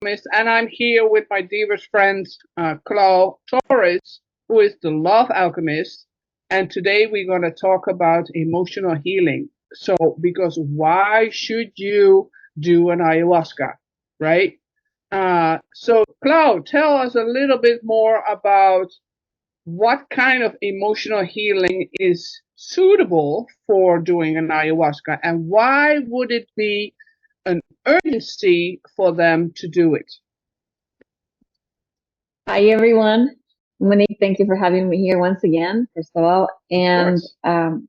Alchemist, and I'm here with my dearest friend, Claude Torres, who is the Love Alchemist. And today we're going to talk about emotional healing. So, because why should you do an ayahuasca, right? So, Claude, tell us a little bit more about what kind of emotional healing is suitable for doing an ayahuasca, and why would it be an urgency for them to do it? Hi, everyone. Monique, thank you for having me here once again, first of all. And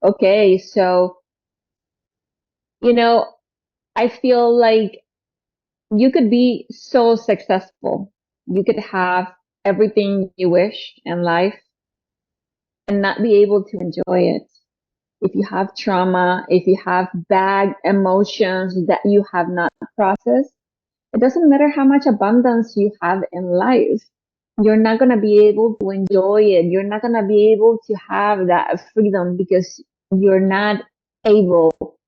okay, so, you know, I feel like you could be so successful. You could have everything you wish in life and not be able to enjoy it. If you have trauma, if you have bad emotions that you have not processed, it doesn't matter how much abundance you have in life. You're not going to be able to enjoy it. You're not going to be able to have that freedom because you're not able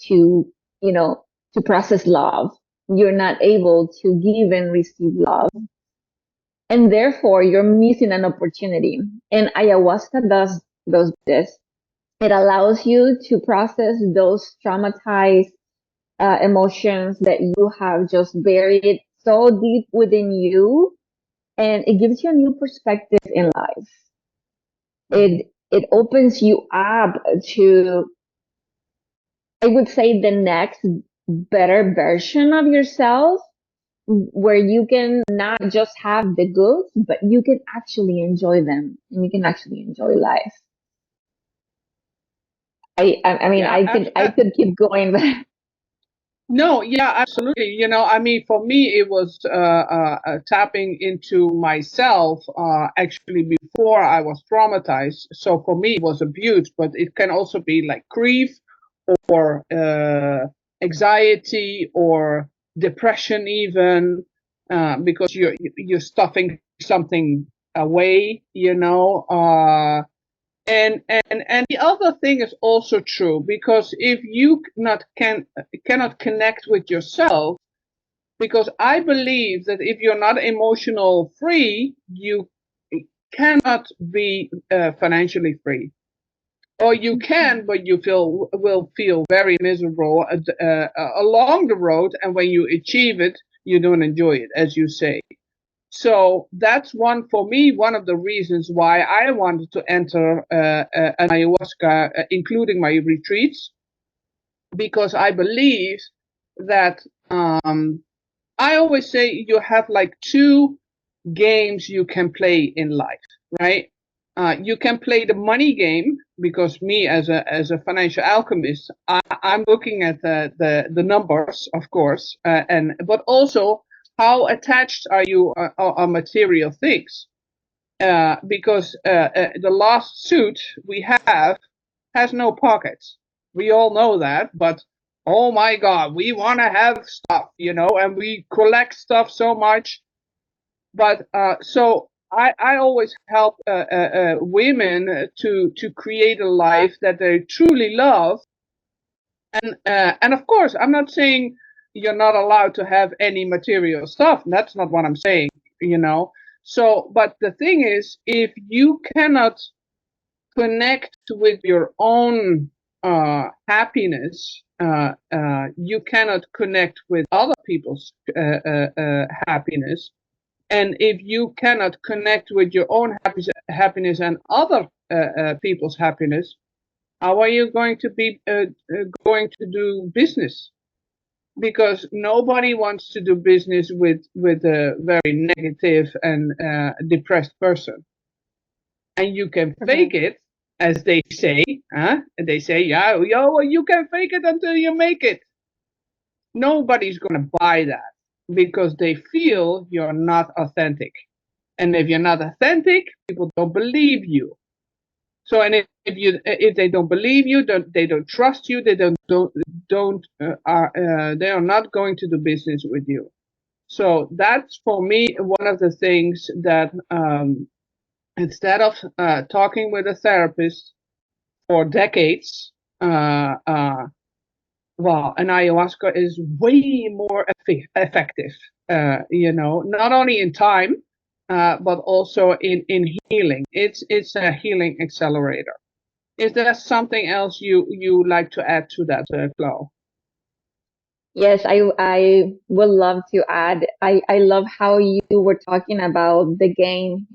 to, to process love. You're not able to give and receive love. And therefore, you're missing an opportunity. And ayahuasca does this. It allows you to process those traumatized emotions that you have just buried so deep within you, and it gives you a new perspective in life. It opens you up to, I would say, the next better version of yourself, where you can not just have the goods, but you can actually enjoy them and you can actually enjoy life. I mean, Yeah, I could keep going, but no, yeah, absolutely. I mean, for me, it was tapping into myself actually before I was traumatized. So for me, it was abuse, but it can also be like grief or anxiety or depression, even because you're stuffing something away. And the other thing is also true, because if you cannot connect with yourself, because I believe that if you're not emotional free, you cannot be financially free, or you can, but you will feel very miserable along the road, and when you achieve it, you don't enjoy it, as you say. So that's for me, one of the reasons why I wanted to enter an ayahuasca, including my retreats, because I believe that I always say you have like two games you can play in life, right? You can play the money game, because me as a financial alchemist, I'm looking at the numbers, of course, but also how attached are you on material things? Because the last suit we have has no pockets. We all know that, but oh my God, we want to have stuff, and we collect stuff so much. But so I always help women to create a life that they truly love, and of course, I'm not saying you're not allowed to have any material stuff. That's not what I'm saying, you know. So, but the thing is, if you cannot connect with your own happiness, you cannot connect with other people's happiness. And if you cannot connect with your own happiness and other people's happiness, how are you going to be going to do business? Because nobody wants to do business with a very negative and depressed person. And you can fake it, as they say. They say, yeah, yo, you can fake it until you make it. Nobody's going to buy that, because they feel you're not authentic. And if you're not authentic, people don't believe you. So, and if they don't believe you, they don't trust you, they they are not going to do business with you. So that's, for me, one of the things that instead of talking with a therapist for decades, Well, and ayahuasca is way more effective, not only in time, but also in healing. It's a healing accelerator. Is there something else you like to add to that, Chloe? Yes, I would love to add. I love how you were talking about the game,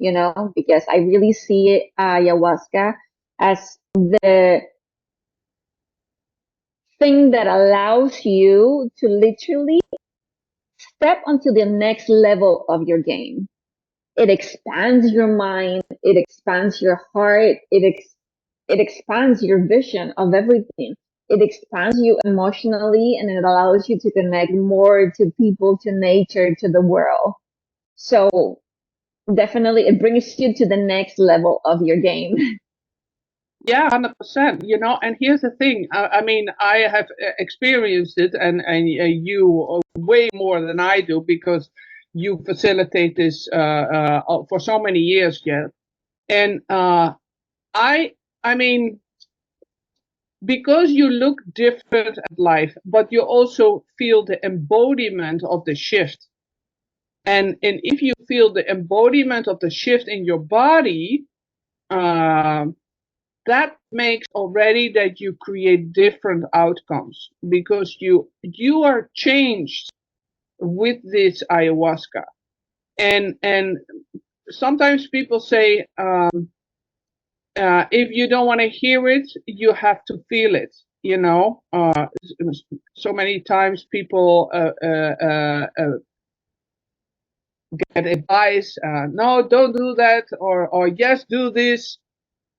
because I really see ayahuasca as the thing that allows you to literally step onto the next level of your game. It expands your mind, it expands your heart, it expands your vision of everything. It expands you emotionally, and it allows you to connect more to people, to nature, to the world. So definitely it brings you to the next level of your game. Yeah, 100%. And here's the thing. I mean, I have experienced it, and you way more than I do because you facilitate this for so many years, yet. And I, I mean, because you look different at life, but you also feel the embodiment of the shift. And if you feel the embodiment of the shift in your body, that makes already that you create different outcomes because you are changed with this ayahuasca. And sometimes people say, if you don't want to hear it, you have to feel it. So many times people get advice, no, don't do that, or yes, do this.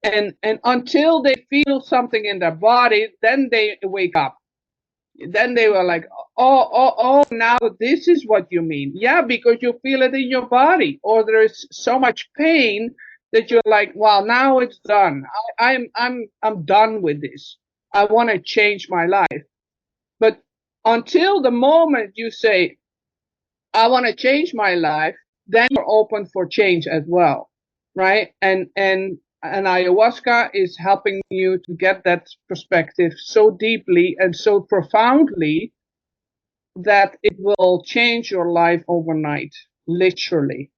And until they feel something in their body, then they wake up. Then they were like, oh, now this is what you mean. Yeah, because you feel it in your body, or there is so much pain that you're like, well, now it's done. I'm done with this. I want to change my life. But until the moment you say, I want to change my life, then you're open for change as well, right? And ayahuasca is helping you to get that perspective so deeply and so profoundly that it will change your life overnight, literally.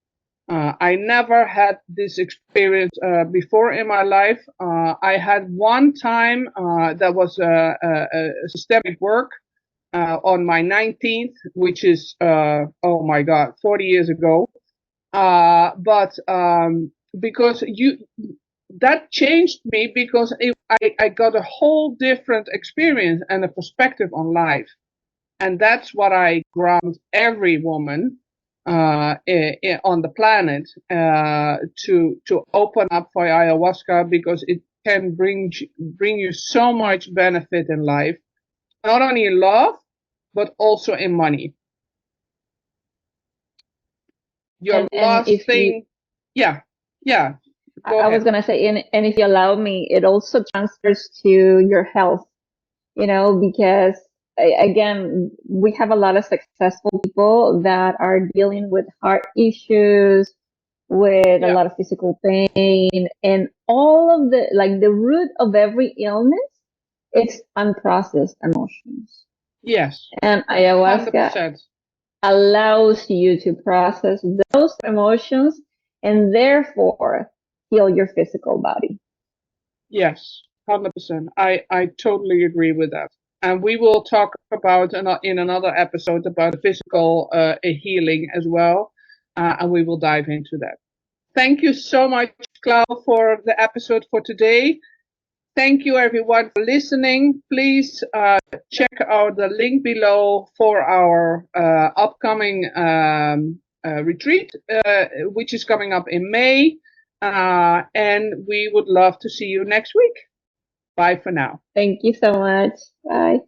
I never had this experience before in my life. I had one time that was a systemic work on my 19th, which is, oh my God, 40 years ago. But because that changed me because I got a whole different experience and a perspective on life. And that's what I grant every woman on the planet to open up for ayahuasca, because it can bring you so much benefit in life, not only in love, but also in money. Your And last if you, thing, yeah, go I was ahead. gonna say, and if you allow me, it also transfers to your health, because again, we have a lot of successful people that are dealing with heart issues, with a Yeah, lot of physical pain, and all of the root of every illness, it's unprocessed emotions. yes, And ayahuasca 100%. allows you to process those emotions and therefore heal your physical body. Yes, 100%. I totally agree with that. And we will talk about in another episode about physical healing as well. And we will dive into that. Thank you so much, Clau, for the episode for today. Thank you, everyone, for listening. Please check out the link below for our upcoming retreat, which is coming up in May. And we would love to see you next week. Bye for now. Thank you so much. Bye.